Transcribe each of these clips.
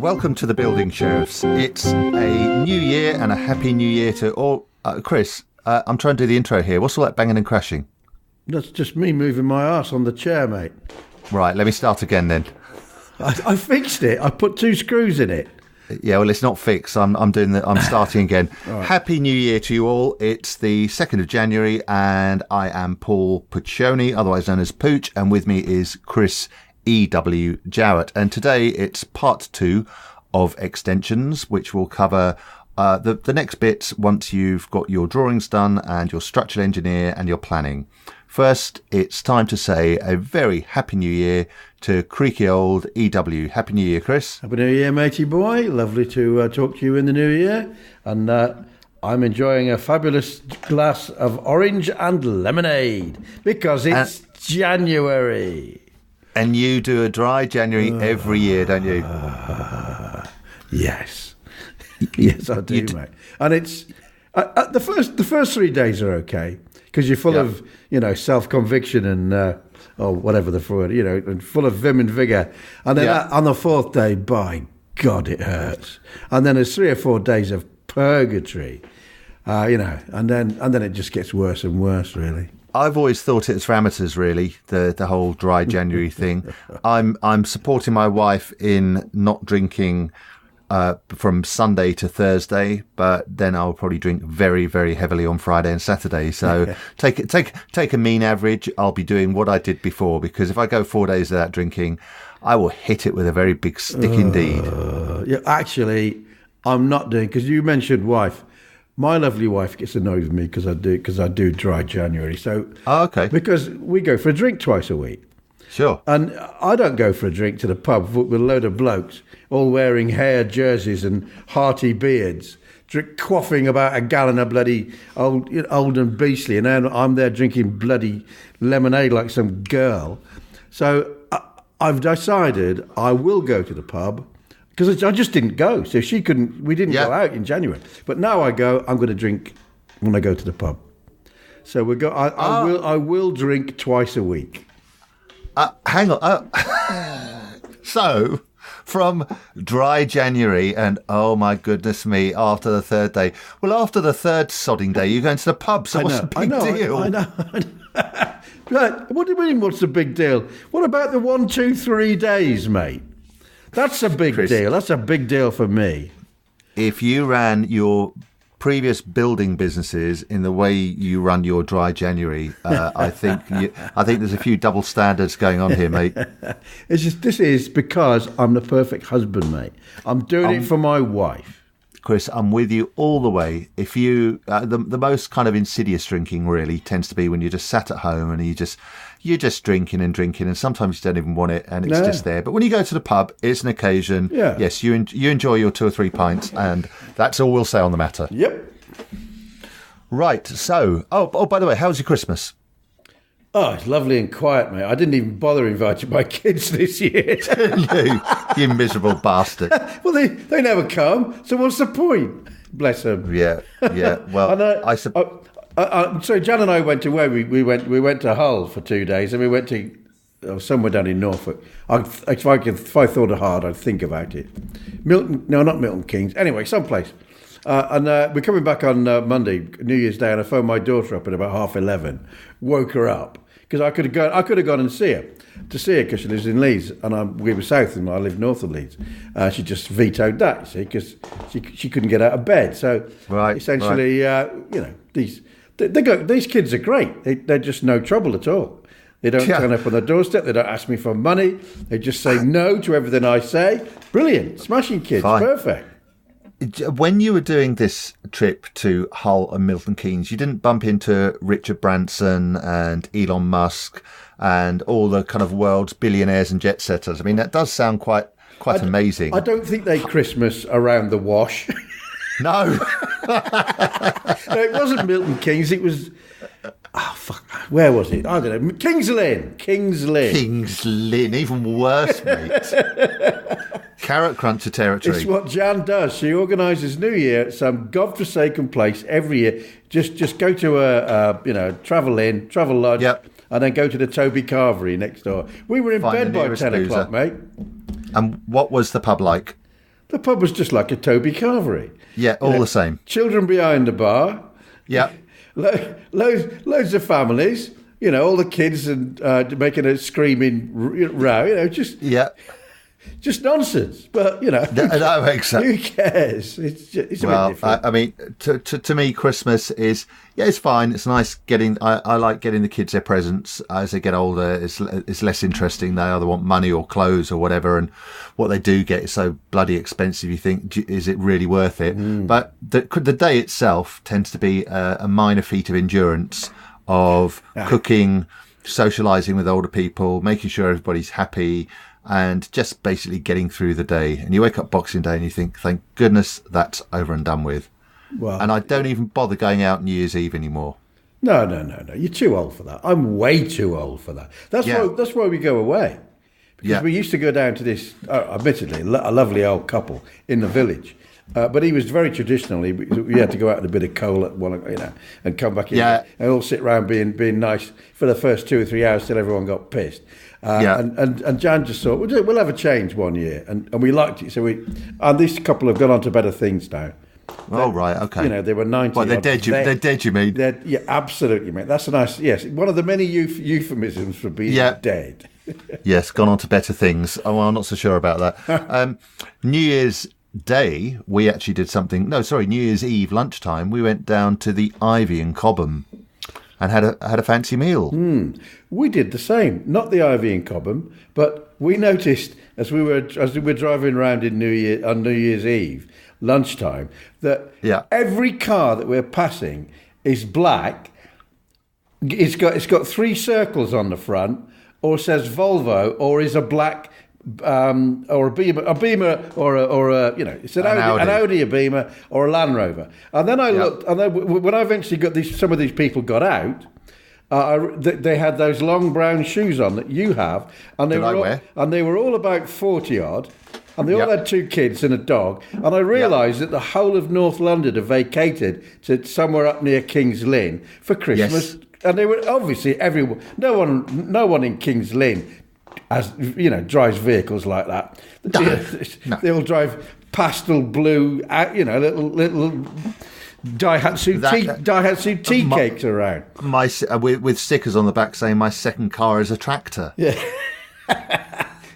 welcome to the Building Sheriffs. It's a new year and a happy new year to all. Chris, I'm trying to do the intro here. What's all that banging and crashing? That's just me moving my arse on the chair, mate. Right, let me start again then. I fixed it. I put 2 screws in it. Yeah, well, it's not fixed. I'm starting again. Right. Happy New Year to you all. It's the 2nd of January, and I am Paul Puchoni, otherwise known as Puch, and with me is Chris E.W. Jarrett. And today it's part 2 of extensions, which will cover the next bits once you've got your drawings done and your structural engineer and your planning. First, it's time to say a very happy new year to creaky old EW. Happy New Year, Chris. Happy New Year, matey boy. Lovely to talk to you in the new year. And I'm enjoying a fabulous glass of orange and lemonade because it's January. And you do a dry January every year, don't you? Yes. Yes, I do, mate. And it's the first 3 days are okay because you're full of, self-conviction and or whatever the word, and full of vim and vigour. And then on the 4th day, by God, it hurts. And then there's 3 or 4 days of purgatory, and then it just gets worse and worse, really. I've always thought it was for amateurs, really, the whole dry January thing. I'm supporting my wife in not drinking from Sunday to Thursday, but then I'll probably drink very, very heavily on Friday and Saturday. So take a mean average. I'll be doing what I did before, because if I go 4 days without drinking, I will hit it with a very big stick indeed. Actually, I'm not doing, because you mentioned wife. My lovely wife gets annoyed with me because I do dry January. So okay, because we go for a drink twice a week. Sure. And I don't go for a drink to the pub with a load of blokes all wearing hair jerseys and hearty beards, quaffing about a gallon of bloody old and beastly, and then I'm there drinking bloody lemonade like some girl. So I've decided I will go to the pub because I just didn't go. So we didn't go out in January. But now I'm going to drink when I go to the pub. So I will drink twice a week. Hang on. So, from dry January and, oh my goodness me, after the 3rd day. Well, after the 3rd sodding day, you're going to the pub, so what's the big deal? I know. Right, what do you mean, what's the big deal? What about the 1, 2, 3 days, mate? That's a big deal. That's a big deal for me. If you ran your previous building businesses in the way you run your dry January, I think there's a few double standards going on here, mate. This is because I'm the perfect husband, mate. I'm doing it for my wife. Chris, I'm with you all the way. If you the most kind of insidious drinking really tends to be when you're just sat at home and you're just drinking, and sometimes you don't even want it, and it's just there. But when you go to the pub, it's an occasion. Yeah. Yes, you enjoy your 2 or 3 pints, and that's all we'll say on the matter. Yep. Right. So, by the way, how was your Christmas? Oh, it's lovely and quiet, mate. I didn't even bother inviting my kids this year. you miserable bastard. Well, they never come, so what's the point? Bless them. Yeah. Well, so Jan and I went to where we went to Hull for 2 days, and we went to somewhere down in Norfolk. If I thought hard, I'd think about it. Not Milton Keynes. Anyway, someplace. And we're coming back on Monday, New Year's Day, and I phoned my daughter up at about 11:30, woke her up because I could have gone and see her because she lives in Leeds, and we were south and I live north of Leeds. She just vetoed that, you see, because she couldn't get out of bed. So essentially, these kids are great. They're just no trouble at all. They don't turn up on the doorstep. They don't ask me for money. They just say no to everything I say. Brilliant, smashing kids, perfect. When you were doing this trip to Hull and Milton Keynes, you didn't bump into Richard Branson and Elon Musk and all the kind of world's billionaires and jet setters. I mean, that does sound quite amazing. I don't think they Christmas around the wash. No. No, it wasn't Milton Keynes. It was... Oh, fuck. Where was it? I don't know. Kings Lynn, even worse, mate. Carrot cruncher territory. It's what Jan does. She organises New Year at some godforsaken place every year. Just go to a travel inn, travel lodge, and then go to the Toby Carvery next door. We were in bed by 10 o'clock, mate. And what was the pub like? The pub was just like a Toby Carvery. Yeah, all the same. Children behind the bar. Yeah. Loads of families. All the kids and making a screaming row. Just nonsense. But that makes sense. Who cares? It's a bit different. I mean, to me, Christmas is it's fine. It's nice getting. I like getting the kids their presents as they get older. It's less interesting. They either want money or clothes or whatever, and what they do get is so bloody expensive. You think, is it really worth it? But the day itself tends to be a minor feat of endurance of cooking, socialising with older people, making sure everybody's happy, and just basically getting through the day. And you wake up Boxing Day and you think, thank goodness that's over and done with. Well, and I don't even bother going out New Year's Eve anymore. No. You're too old for that. I'm way too old for that. That's why we go away. Because we used to go down to this, admittedly, a lovely old couple in the village. But he was very traditional. We had to go out with a bit of coal at one, and come back in and all sit around being nice for the first 2 or 3 hours till everyone got pissed. And Jan just thought, we'll have a change one year, and we liked it. So and this couple have gone on to better things now. Oh, right, okay. They were 90. Well, they're dead. They're dead. You mean? Yeah, absolutely, mate. That's a nice. Yes, one of the many euphemisms for being dead. Yes, gone on to better things. Oh, well, I'm not so sure about that. New Year's Day, we actually did something. No, sorry, New Year's Eve lunchtime. We went down to the Ivy in Cobham and had a fancy meal. We did the same. Not the Ivy in Cobham, but we noticed as we were driving around on New Year's Eve lunchtime that every car that we're passing is black. It's got 3 circles on the front, or says Volvo, or is a black. Or a Beamer, or a it's an Audi, a Beamer, or a Land Rover. And then I looked, and then when I eventually got some of these people got out, they had those long brown shoes on that you have, and they were all about 40 odd, and they all had 2 kids and a dog. And I realised that the whole of North London had vacated to somewhere up near King's Lynn for Christmas, and they were obviously everyone. No one in King's Lynn, as drives vehicles like that. No. They all drive pastel blue, little Daihatsu tea cakes around. With stickers on the back saying my second car is a tractor. Yeah.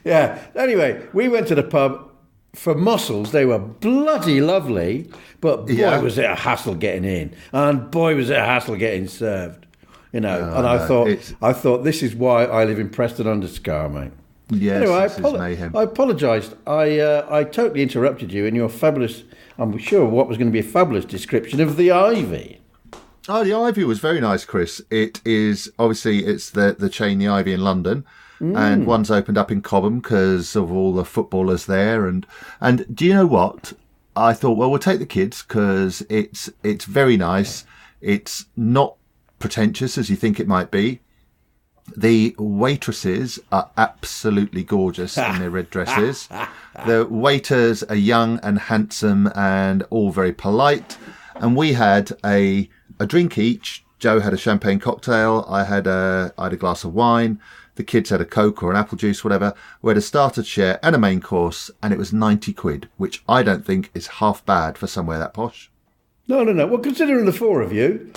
Yeah. Anyway, we went to the pub for mussels. They were bloody lovely, but boy was it a hassle getting in, and boy was it a hassle getting served. And I thought this is why I live in Preston-under-Scar, mate. Yes, anyway, this is mayhem. I apologised. I totally interrupted you in your fabulous, I'm sure what was going to be a fabulous description of the Ivy. Oh, the Ivy was very nice, Chris. It is, obviously, it's the chain, the Ivy in London. And one's opened up in Cobham because of all the footballers there. And do you know what? I thought, well, we'll take the kids because it's very nice. It's not pretentious as you think it might be. The waitresses are absolutely gorgeous in their red dresses. The waiters are young and handsome and all very polite. And we had a drink each. Joe had a champagne cocktail. I had a glass of wine. The kids had a Coke or an apple juice, whatever. We had a starter share and a main course, and it was 90 quid, which I don't think is half bad for somewhere that posh. No. Well, considering the 4 of you,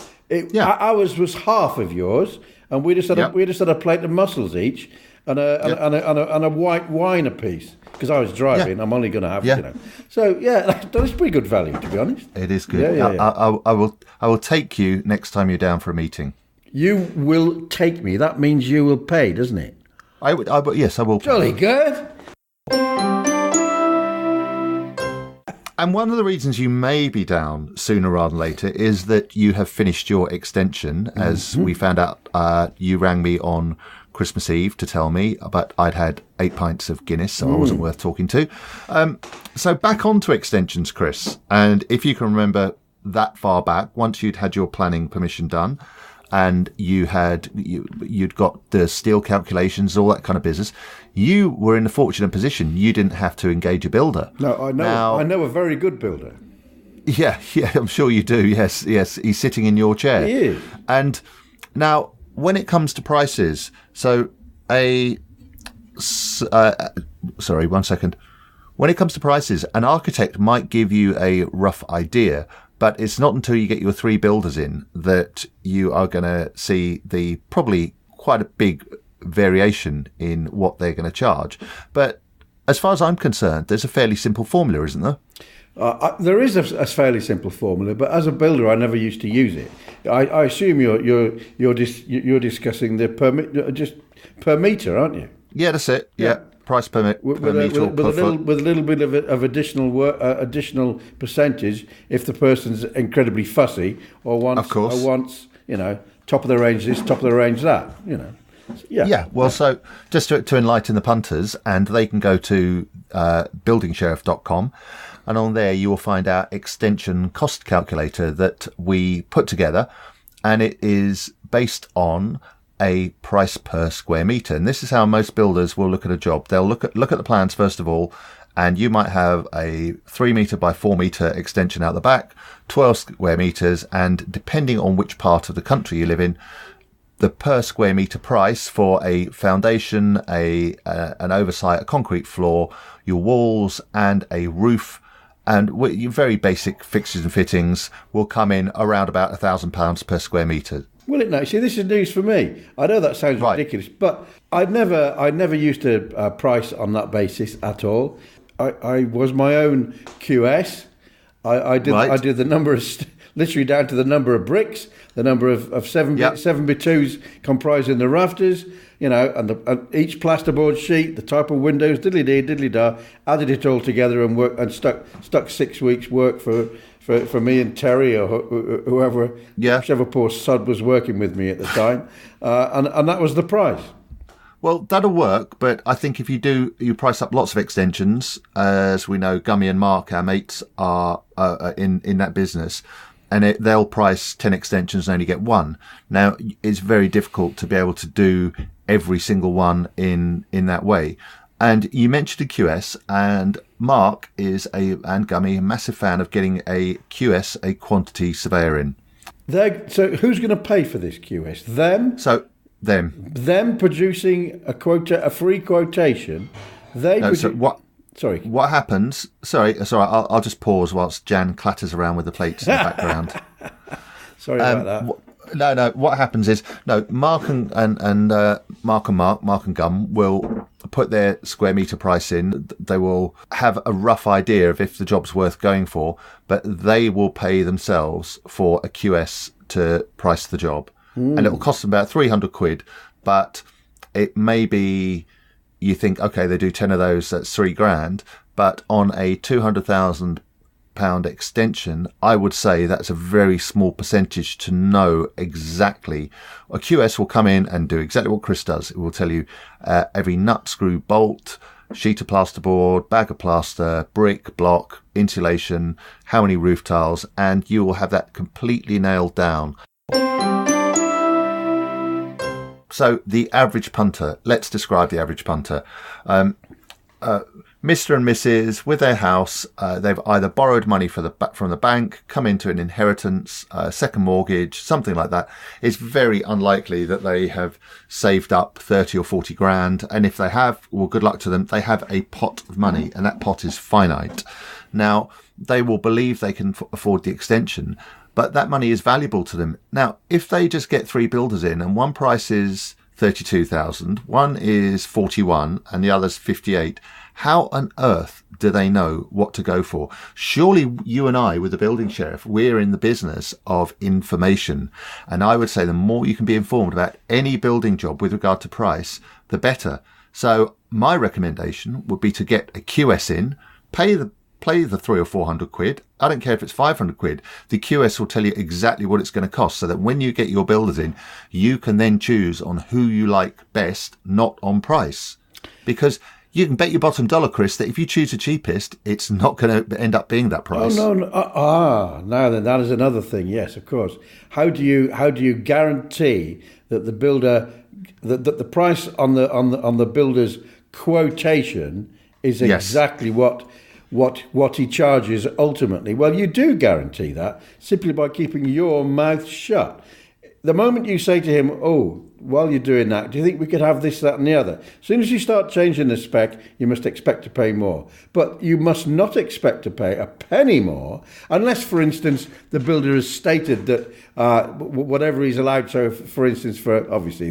ours was half of yours, and we just had a plate of mussels each and a white wine apiece. Because I was driving, I'm only going to have So that's pretty good value, to be honest. It is good. I will take you next time you're down for a meeting. You will take me. That means you will pay, doesn't it? Yes, I will. Jolly good. And one of the reasons you may be down sooner rather than later is that you have finished your extension. As we found out, you rang me on Christmas Eve to tell me, but I'd had 8 pints of Guinness, so I wasn't worth talking to. So back onto extensions, Chris. And if you can remember that far back, once you'd had your planning permission done, and you'd got the steel calculations, all that kind of business, you were in a fortunate position. You didn't have to engage a builder. No, I know. I know a very good builder. Yeah, I'm sure you do. Yes. He's sitting in your chair. He is. And now, when it comes to prices, so sorry, 1 second. When it comes to prices, an architect might give you a rough idea, but it's not until you get your 3 builders in that you are going to see the probably quite a big variation in what they're going to charge. But as far as I'm concerned, there's a fairly simple formula, isn't there? There is a fairly simple formula, but as a builder, I never used to use it. I assume you're discussing the just per metre, aren't you? Yeah, that's it. Yeah. Price per metre per foot. With a little bit of additional work, additional percentage if the person's incredibly fussy or wants top of the range this, top of the range that, Yeah. Well, so just to enlighten the punters, and they can go to buildingsheriff.com, and on there you will find our extension cost calculator that we put together, and it is based on a price per square metre. And this is how most builders will look at a job. They'll look at the plans first of all, and you might have a 3 metre by 4 metre extension out the back, 12 square metres, and depending on which part of the country you live in, the per square metre price for a foundation, an oversight, a concrete floor, your walls, and a roof, and your very basic fixtures and fittings will come in around about £1,000 per square metre. Will it now? See, this is news for me. I know that sounds ridiculous, but I'd never used to price on that basis at all. I was my own QS. I did the number of literally down to the number of bricks, the number of 7x2s comprising the rafters, and each plasterboard sheet, the type of windows, diddly-da, added it all together and stuck 6 weeks' work for me and Terry or whoever, whichever poor sod was working with me at the time, and that was the price. Well, that'll work, but I think if you price up lots of extensions, as we know, Gummy and Mark, our mates, are in that business, and they'll price 10 extensions and only get 1. Now, it's very difficult to be able to do every single one in that way. And you mentioned a QS, and Mark and Gummy, a massive fan of getting a QS, a quantity surveyor in. So who's going to pay for this QS? Them? So them. Them producing a free quotation. What happens? Sorry. I'll just pause whilst Jan clatters around with the plates in the background. Sorry about that. No. What happens is Mark and Gum will put their square metre price in. They will have a rough idea of if the job's worth going for, but they will pay themselves for a QS to price the job, and it will cost them about £300. But it may be you think, okay, they do 10 of those, that's £3,000. But on a £200,000 extension, I would say that's a very small percentage to know exactly. A QS will come in and do exactly what Chris does. It will tell you every nut, screw, bolt, sheet of plasterboard, bag of plaster, brick, block, insulation, how many roof tiles, and you will have that completely nailed down. So the average punter, let's describe the average punter. Mr. and Mrs. with their house, they've either borrowed money from the bank, come into an inheritance, second mortgage, something like that. It's very unlikely that they have saved up 30 or 40 grand. And if they have, well, good luck to them. They have a pot of money, and that pot is finite. Now, they will believe they can afford the extension, but that money is valuable to them. Now, if they just get 3 builders in and one price is 32,000, one is 41 and the other's 58, how on earth do they know what to go for? Surely you and I, with the building sheriff, we're in the business of information. And I would say the more you can be informed about any building job with regard to price, the better. So my recommendation would be to get a QS in, pay the 300 or 400 quid. I don't care if it's 500 quid. The QS will tell you exactly what it's going to cost, so that when you get your builders in, you can then choose on who you like best, not on price. Because you can bet your bottom dollar, Chris, that if you choose the cheapest, it's not going to end up being that price. Oh, no. Now then, that is another thing. Yes, of course. How do you guarantee that the builder, that the price on the builder's quotation is exactly what he charges ultimately? Well, you do guarantee that simply by keeping your mouth shut. The moment you say to him, "Oh, while you're doing that, do you think we could have this, that and the other? As soon as you start changing the spec, you must expect to pay more. But you must not expect to pay a penny more unless, for instance, the builder has stated that whatever he's allowed. So, for instance, for obviously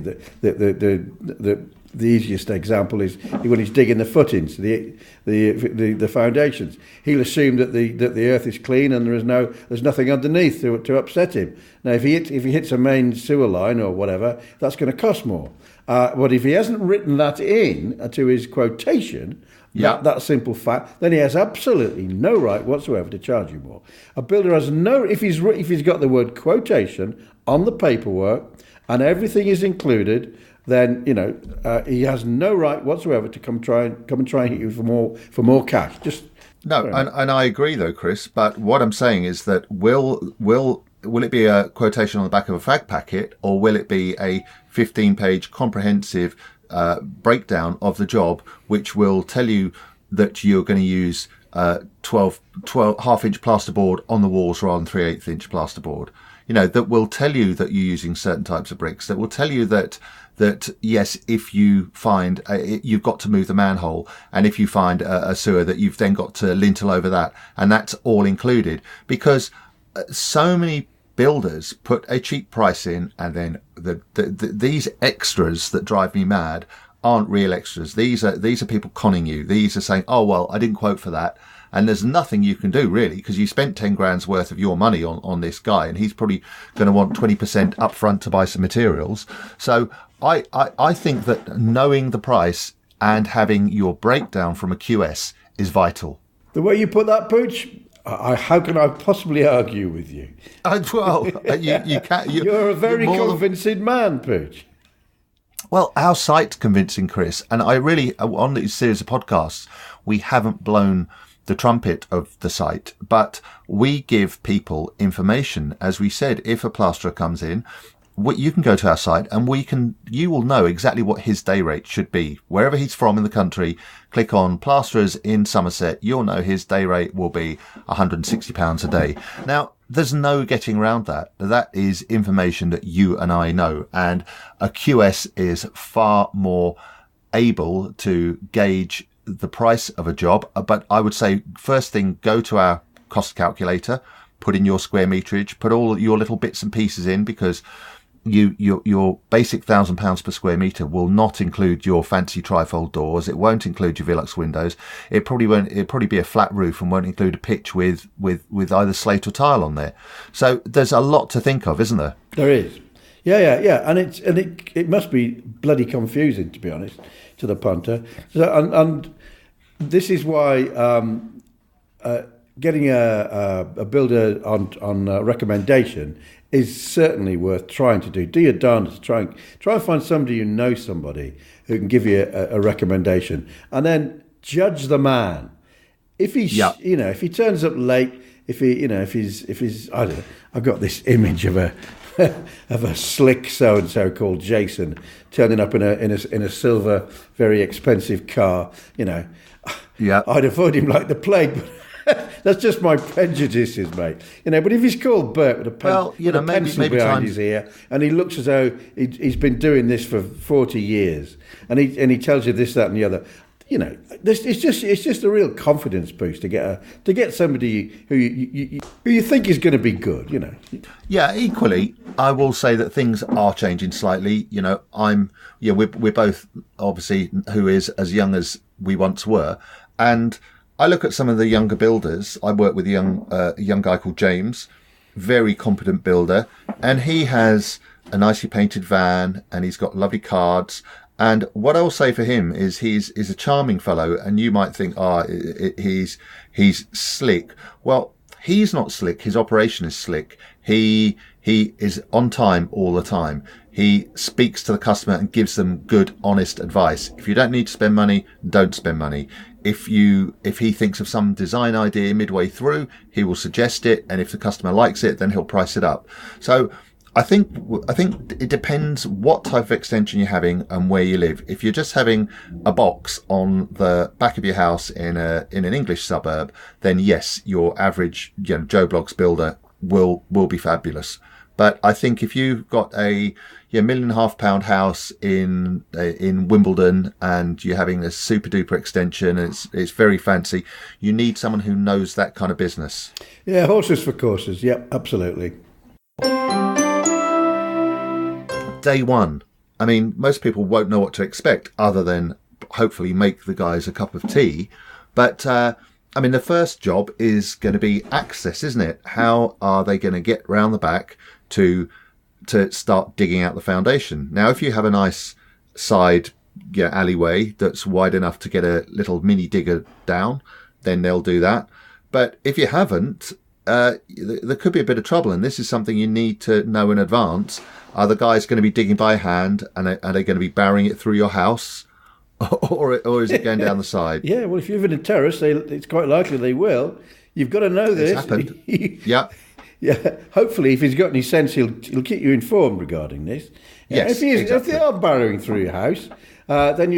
the easiest example is when he's digging the footings, the foundations. He'll assume that the earth is clean and there's nothing underneath to upset him. Now, if he hits a main sewer line or whatever, that's going to cost more. But if he hasn't written that in to his quotation, that simple fact, then he has absolutely no right whatsoever to charge you more. A builder has if he's got the word quotation on the paperwork and everything is included, then he has no right whatsoever to come and try and hit you for more cash. Just no, and I agree though, Chris. But what I'm saying is that will it be a quotation on the back of a fag packet, or will it be a 15-page comprehensive breakdown of the job, which will tell you that you're going to use 12 half-inch plasterboard on the walls rather than 3/8 inch plasterboard? That will tell you that you're using certain types of bricks. That will tell you that yes, if you find you've got to move the manhole, and if you find a sewer, that you've then got to lintel over that, and that's all included. Because so many builders put a cheap price in, and then these extras that drive me mad aren't real extras. These are people conning you. These are saying, oh well, I didn't quote for that. And there's nothing you can do really, because you spent 10 grand's worth of your money on this guy, and he's probably going to want 20% up front to buy some materials. So I think that knowing the price and having your breakdown from a QS is vital. The way you put that, Puch, how can I possibly argue with you? Well, you can't. You're a very convincing man, Puch. Well, our site's convincing, Chris, and I really, on this series of podcasts, we haven't blown the trumpet of the site, but we give people information. As we said, if a plasterer comes in, you can go to our site and you will know exactly what his day rate should be. Wherever he's from in the country, click on plasterers in Somerset, you'll know his day rate will be £160 a day. Now, there's no getting around that. That is information that you and I know, and a QS is far more able to gauge the price of a job. But I would say, first thing, go to our cost calculator, put in your square meterage, put all your little bits and pieces in, because your basic £1,000 per square metre will not include your fancy trifold doors. It won't include your Velux windows. It probably won't. It'll probably be a flat roof and won't include a pitch with either slate or tile on there. So there's a lot to think of, isn't there? There is. Yeah. And it must be bloody confusing, to be honest, to the punter. So, and this is why getting a builder on recommendation is certainly worth trying to do. Do your darndest. Try and find somebody somebody who can give you a recommendation, and then judge the man. If he's, if he turns up late, if he's, I don't know. I've got this image of a slick so and so called Jason turning up in a silver, very expensive car. I'd avoid him like the plague. But that's just my prejudices, mate. But if he's called Bert with a pencil behind his ear, and he looks as though he's been doing this for 40 years, and he tells you this, that, and the other, it's just a real confidence boost to get somebody who you think is going to be good. Yeah. Equally, I will say that things are changing slightly. We're both obviously who is as young as we once were, and I look at some of the younger builders. I work with a young guy called James, very competent builder, and he has a nicely painted van, and he's got lovely cards. And what I'll say for him is he's a charming fellow, and you might think, he's slick. Well, he's not slick. His operation is slick. He is on time all the time. He speaks to the customer and gives them good, honest advice. If you don't need to spend money, don't spend money. If he thinks of some design idea midway through, he will suggest it, and if the customer likes it, then he'll price it up. So I think it depends what type of extension you're having and where you live. If you're just having a box on the back of your house in an English suburb, then yes, your average Joe Bloggs builder will be fabulous. But I think if you've got a £1.5 million house in Wimbledon and you're having this super duper extension, and it's very fancy, you need someone who knows that kind of business. Yeah, horses for courses. Yep, absolutely. Day one. I mean, most people won't know what to expect other than hopefully make the guys a cup of tea. But I mean, the first job is going to be access, isn't it? How are they going to get round the back to start digging out the foundation? Now, if you have a nice side alleyway that's wide enough to get a little mini digger down, then they'll do that. But if you haven't, there could be a bit of trouble, and this is something you need to know in advance. Are the guys going to be digging by hand, and are they going to be barring it through your house, or is it going down the side? Yeah, well, if you live in a terrace, it's quite likely they will. You've got to know this. It's happened. Yeah. Yeah. Hopefully, if he's got any sense, he'll keep you informed regarding this. Yes, If they are burrowing through your house, then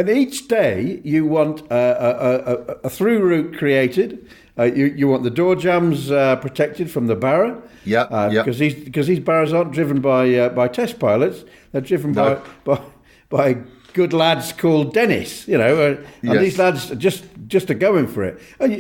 each day you want a through route created. You want the door jambs protected from the barrow. Yeah. Because these barrows aren't driven by test pilots. They're driven by good lads called Dennis, and these lads just are going for it. And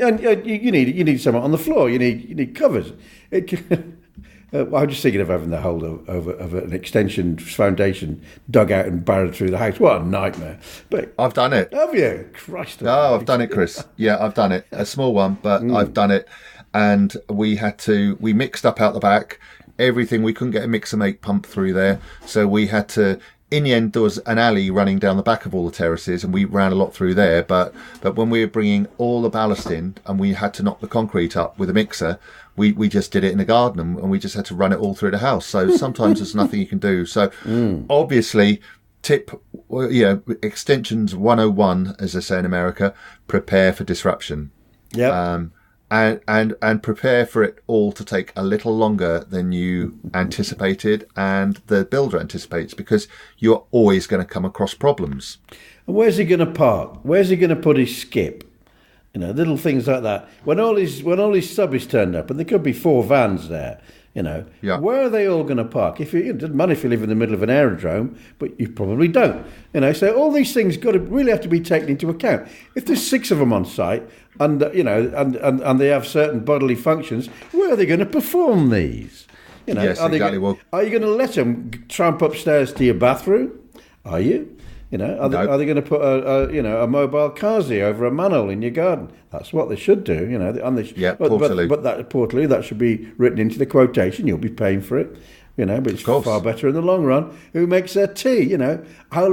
you need someone on the floor. You need covers. I'm just thinking of having the whole of an extension foundation dug out and barrowed through the house. What a nightmare! But I've done it. Have you? Christ! Oh, I've done it, Chris. Yeah, I've done it. A small one, but I've done it. And we mixed up out the back everything. We couldn't get a mixer make pump through there, so we had to. In the end, there was an alley running down the back of all the terraces, and we ran a lot through there. But when we were bringing all the ballast in, and we had to knock the concrete up with a mixer, we just did it in the garden, and we just had to run it all through the house. So sometimes there's nothing you can do. So obviously, extensions 101, as they say in America, prepare for disruption. Yeah. And prepare for it all to take a little longer than you anticipated and the builder anticipates, because you're always going to come across problems. And where's he going to park? Where's he going to put his skip? Little things like that. When all his subbies turned up, and there could be 4 vans there, where are they all going to park? It doesn't matter if you live in the middle of an aerodrome, but you probably don't. So all these things really have to be taken into account. If there's 6 of them on site, and and they have certain bodily functions, where are they going to perform these? Yes, exactly. Are you going to let them tramp upstairs to your bathroom? Are you? Are they going to put a mobile Kazi over a manhole in your garden? That's what they should do. Portaloo. But that Portaloo, that should be written into the quotation. You'll be paying for it. But it's far better in the long run. Who makes their tea? How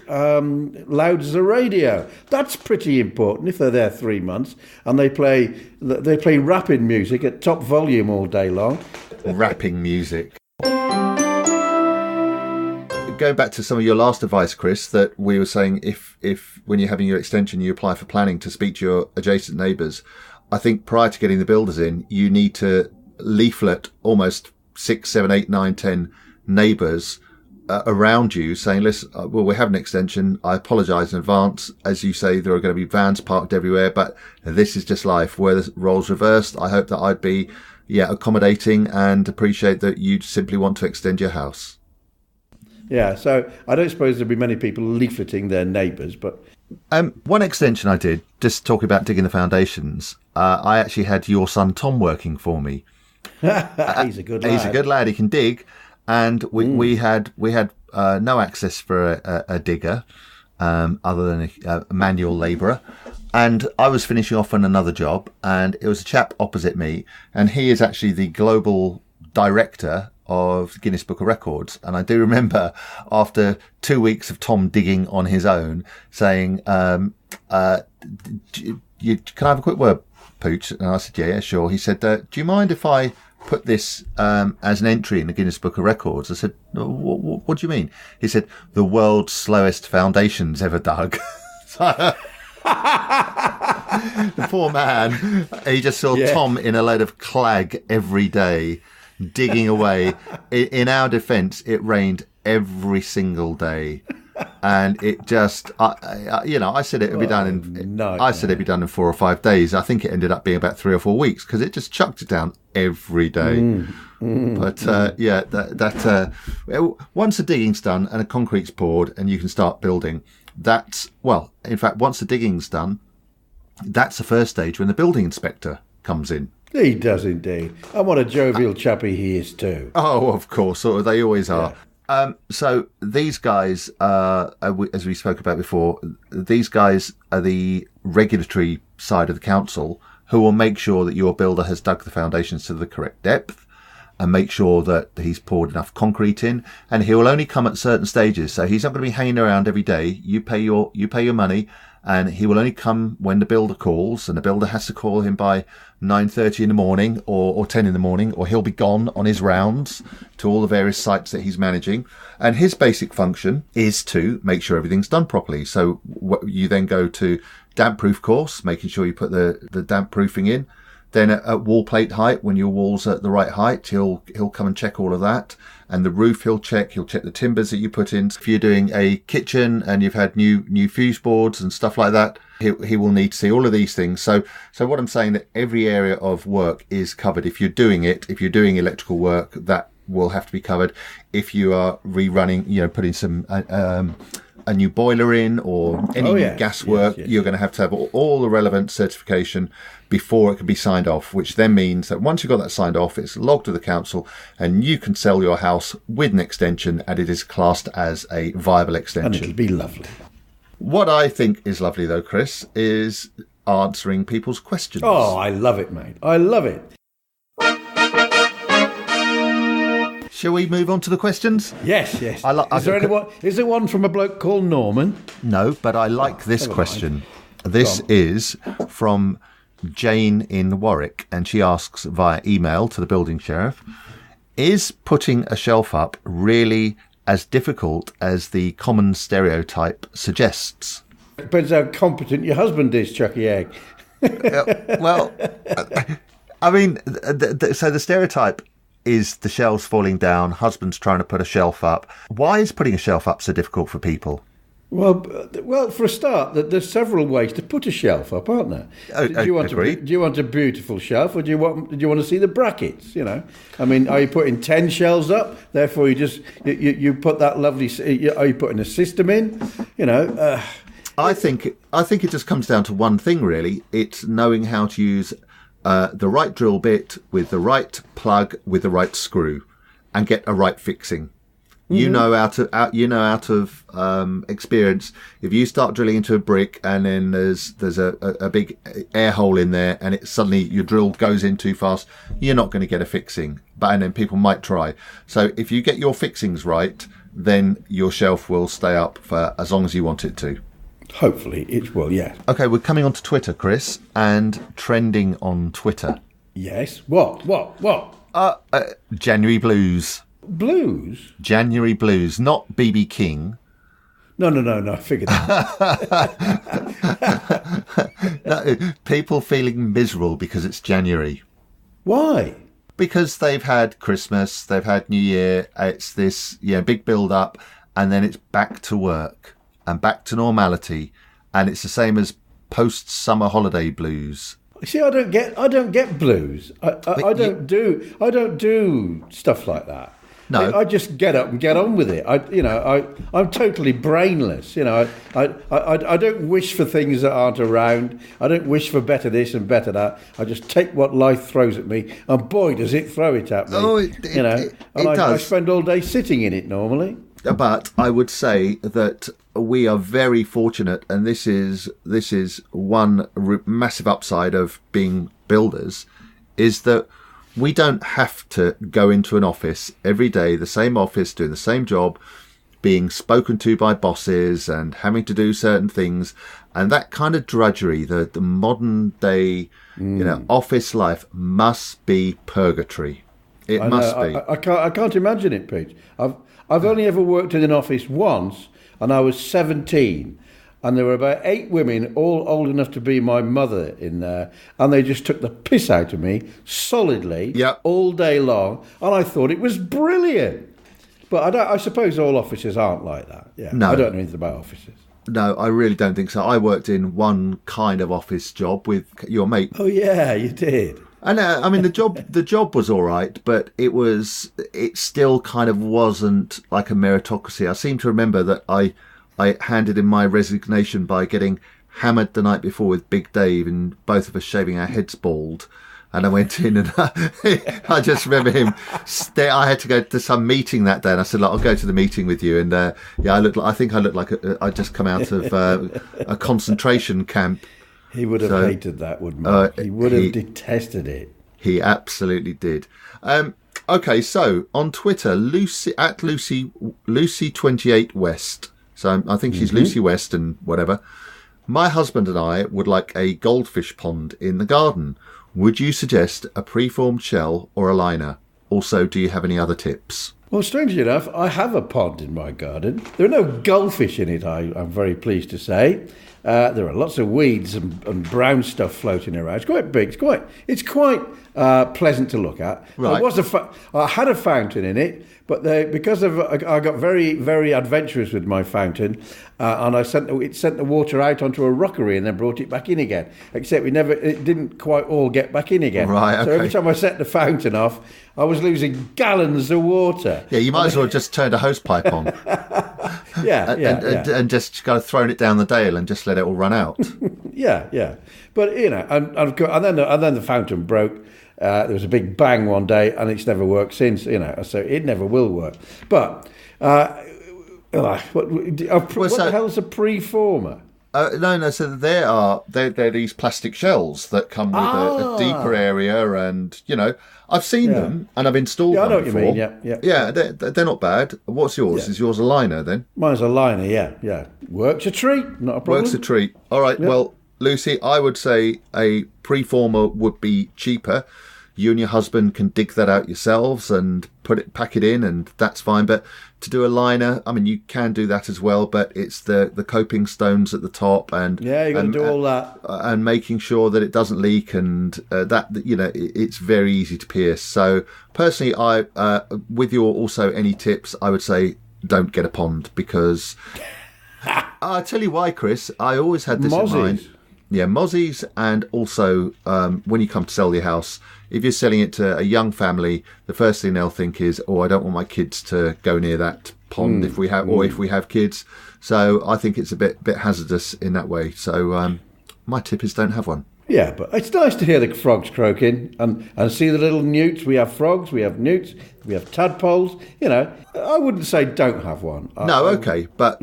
loud is the radio? That's pretty important. If they're there 3 months and they play rapping music at top volume all day long. Rapping music. Going back to some of your last advice, Chris, that we were saying if when you're having your extension, you apply for planning to speak to your adjacent neighbours. I think prior to getting the builders in, you need to leaflet almost 6, 7, 8, 9, 10 neighbours around you saying, listen, we're having an extension. I apologise in advance. As you say, there are going to be vans parked everywhere, but this is just life. Where the roles reversed, I hope that I'd be accommodating and appreciate that you simply want to extend your house. Yeah, so I don't suppose there'll be many people leafleting their neighbours, but... One extension I did, just talking about digging the foundations, I actually had your son Tom working for me. He's a good lad. He's a good lad, he can dig, and we had no access for a digger, other than a manual labourer. And I was finishing off on another job, and it was a chap opposite me, and he is actually the global director of Guinness Book of Records. And I do remember after 2 weeks of Tom digging on his own saying, can I have a quick word, Puch? And I said, yeah, sure. He said, do you mind if I put this as an entry in the Guinness Book of Records? I said, what do you mean? He said, the world's slowest foundations ever dug. The poor man, he just saw Tom in a load of clag every day, digging away. In our defence, it rained every single day, and it just, I said it would be done in. I said it'd be done in 4 or 5 days. I think it ended up being about 3 or 4 weeks because it just chucked it down every day. But once the digging's done and a concrete's poured and you can start building, once the digging's done, that's the first stage when the building inspector comes in. He does indeed. And what a jovial chappy he is too. Oh, of course, or they always are. Yeah. So these guys, as we spoke about before, these guys are the regulatory side of the council who will make sure that your builder has dug the foundations to the correct depth and make sure that he's poured enough concrete in, and he will only come at certain stages. So he's not going to be hanging around every day. You pay your money, and he will only come when the builder calls, and the builder has to call him by 9:30 in the morning or 10 in the morning, or he'll be gone on his rounds to all the various sites that he's managing. And his basic function is to make sure everything's done properly. So you then go to damp-proof course, making sure you put the damp proofing in. Then at wall plate height, when your wall's at the right height, he'll come and check all of that. And the roof he'll check the timbers that you put in. If you're doing a kitchen and you've had new fuse boards and stuff like that, he will need to see all of these things. So what I'm saying, that every area of work is covered. If you're doing electrical work, that will have to be covered. If you are rerunning, putting some a new boiler in or any new gas work, you're going to have all the relevant certification before it can be signed off, which then means that once you've got that signed off, it's logged to the council and you can sell your house with an extension, and it is classed as a viable extension. And it'll be lovely. What I think is lovely, though, Chris, is answering people's questions. Oh, I love it, mate. I love it. Shall we move on to the questions? Yes. Is there one from a bloke called Norman? No, but I like this question. This is from Jane in Warwick, and she asks via email to the building sheriff, is putting a shelf up really as difficult as the common stereotype suggests? Depends how competent your husband is, Chucky Egg. Well, I mean, so the stereotype is the shelves falling down, husband's trying to put a shelf up. Why is putting a shelf up so difficult for people? Well, for a start, there's several ways to put a shelf up, aren't there? Do you want a beautiful shelf, or do you want to see the brackets? I mean, are you putting 10 shelves up? Therefore, you put that lovely. Are you putting a system in? I think it just comes down to one thing, really. It's knowing how to use the right drill bit with the right plug with the right screw, and get a right fixing. Mm-hmm. You know out of experience, if you start drilling into a brick and then there's a big air hole in there, and it suddenly your drill goes in too fast, you're not going to get a fixing. And then people might try. So if you get your fixings right, then your shelf will stay up for as long as you want it to. Hopefully it will, yeah. Okay, we're coming on to Twitter, Chris, and trending on Twitter. Yes. What? January blues. Blues? January blues, not BB King. No, I figured that. No, people feeling miserable because it's January. Why? Because they've had Christmas, they've had New Year, it's this big build-up, and then it's back to work and back to normality, and it's the same as post-summer holiday blues. See, I don't get blues. I don't do stuff like that. No, I just get up and get on with it. I'm totally brainless. I don't wish for things that aren't around. I don't wish for better this and better that. I just take what life throws at me, and boy, does it throw it at me. Oh, it does. I spend all day sitting in it normally. But I would say that we are very fortunate, and this is one massive upside of being builders, is that we don't have to go into an office every day, the same office, doing the same job, being spoken to by bosses and having to do certain things. And that kind of drudgery, the modern day, office life must be purgatory. It must be. I can't imagine it, Pete. I've only ever worked in an office once, and I was 17. And there were about 8 women, all old enough to be my mother in there, and they just took the piss out of me solidly all day long, and I thought it was brilliant. But I suppose all offices aren't like that. Yeah, no. I don't know anything about offices. No, I really don't think so. I worked in one kind of office job with your mate. Oh, yeah, you did. And I mean, the job was all right, but it still kind of wasn't like a meritocracy. I seem to remember that I handed in my resignation by getting hammered the night before with Big Dave and both of us shaving our heads bald. And I went in and I just remember him. I had to go to some meeting that day, and I said, "Look, I'll go to the meeting with you." And I think I looked like I'd just come out of a concentration camp. He would have hated that, wouldn't he? He would have detested it. He absolutely did. Okay, so on Twitter, Lucy 28 West. So I think she's Lucy West and whatever. My husband and I would like a goldfish pond in the garden. Would you suggest a preformed shell or a liner? Also, do you have any other tips? Well, strangely enough, I have a pond in my garden. There are no goldfish in it, I'm very pleased to say. There are lots of weeds and brown stuff floating around. It's quite big. It's quite pleasant to look at. Right. I had a fountain in it, but I got very, very adventurous with my fountain, and it sent the water out onto a rockery and then brought it back in again. Except it didn't quite all get back in again. Right. Okay. So every time I set the fountain off, I was losing gallons of water. Yeah, you might as well have just turned a hose pipe on. And just kind of thrown it down the dale and just let it all run out. Yeah. But and then the fountain broke. There was a big bang one day, and it's never worked since. So it never will work. But what the hell's a preformer? No. So they're these plastic shells that come with a deeper area, and I've seen them and I've installed them. I know before. What you mean. Yeah. They're not bad. What's yours? Yeah. Is yours a liner then? Mine's a liner. Yeah. Works a treat. Not a problem. Works a treat. All right. Yeah. Well, Lucy, I would say a preformer would be cheaper. You and your husband can dig that out yourselves and pack it in, and that's fine. But to do a liner, I mean, you can do that as well, but it's the coping stones at the top, and you got to do all that, and making sure that it doesn't leak, and it's very easy to pierce. So personally, I with your also any tips, I would say don't get a pond, because I'll tell you why, Chris. I always had this in mind. Yeah, mozzies, and also when you come to sell your house, if you're selling it to a young family, the first thing they'll think is, "Oh, I don't want my kids to go near that pond if we have kids." So I think it's a bit hazardous in that way. So my tip is don't have one. Yeah, but it's nice to hear the frogs croaking and see the little newts. We have frogs, we have newts, we have tadpoles. I wouldn't say don't have one. Okay. But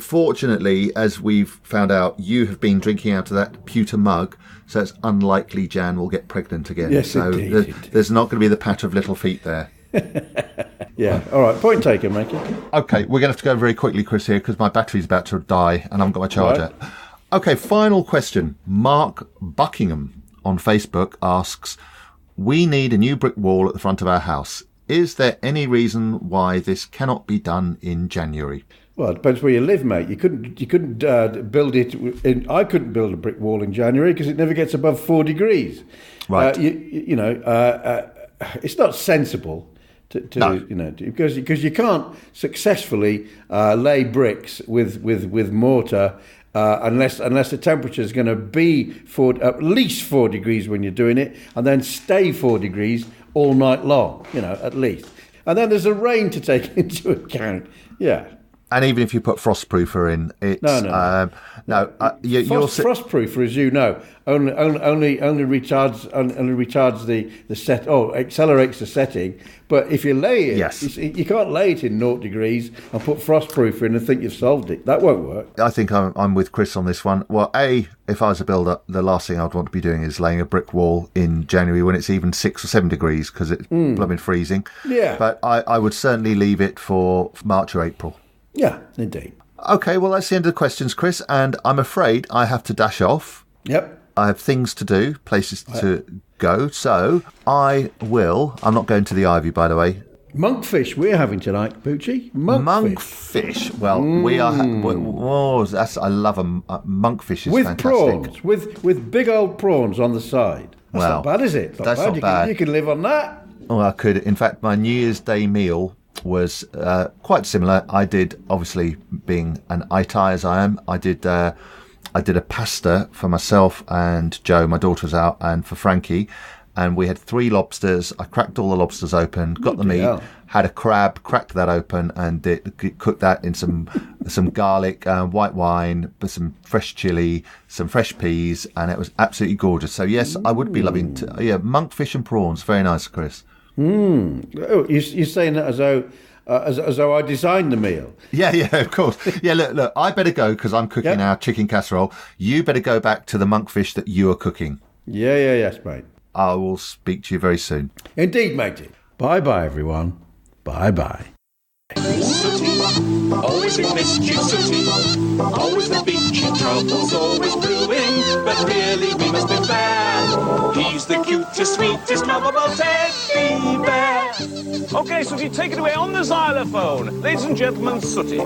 fortunately, as we've found out, you have been drinking out of that pewter mug, so it's unlikely Jan will get pregnant again. Yes, so indeed. There's not going to be the patter of little feet there. Yeah, all right, point taken, Mikey. Okay, we're going to have to go very quickly, Chris, here, because my battery's about to die and I haven't got my charger. Right. Okay, final question. Mark Buckingham on Facebook asks, "We need a new brick wall at the front of our house. Is there any reason why this cannot be done in January?" Well, it depends where you live, mate. You couldn't build it I couldn't build a brick wall in January because it never gets above 4 degrees. Right. It's not sensible because you can't successfully lay bricks with mortar. Unless the temperature is going to be at least 4 degrees when you're doing it, and then stay 4 degrees all night long, at least. And then there's the rain to take into account. Yeah. And even if you put frostproofer in, it's frostproofer, as you know, only retards the set. Accelerates the setting. But if you lay it, yes. You can't lay it in 0 degrees and put frostproofer in and think you've solved it. That won't work. I think I'm with Chris on this one. Well, if I was a builder, the last thing I'd want to be doing is laying a brick wall in January when it's even 6 or 7 degrees because it's blooming freezing. Yeah. But I would certainly leave it for March or April. Yeah, indeed. Okay, well, that's the end of the questions, Chris, and I'm afraid I have to dash off. Yep. I have things to do, places to go, so I'm not going to the Ivy, by the way. Monkfish we're having tonight, Pucci. Monkfish. Well, we are... I love a monkfish is with fantastic. Prawns, with big old prawns on the side. That's not bad, is it? That's not bad. You can live on that. Oh, I could. In fact, my New Year's Day meal was quite similar. I did, obviously being an Itai as I am, I did a pasta for myself and Joe, my daughter was out, and for Frankie, and we had 3 lobsters. I cracked all the lobsters open, got the meat, had a crab, cracked that open, and cooked that in some garlic, white wine, with some fresh chili, some fresh peas, and it was absolutely gorgeous. So yes, I would be loving monkfish and prawns. Very nice, Chris. Oh, you're saying that as though I designed the meal. Yeah, of course. Yeah, look, I better go because I'm cooking our chicken casserole. You better go back to the monkfish that you are cooking. Yes, mate. I will speak to you very soon. Indeed, matey. Bye-bye, everyone. Bye-bye. Sooty, always in mischief, Sooty. Always the beachy troubles, always brewing. But really, we must be fair. He's the cutest, sweetest, lovable teddy bear. OK, Sooty, take it away on the xylophone. Ladies and gentlemen, Sooty.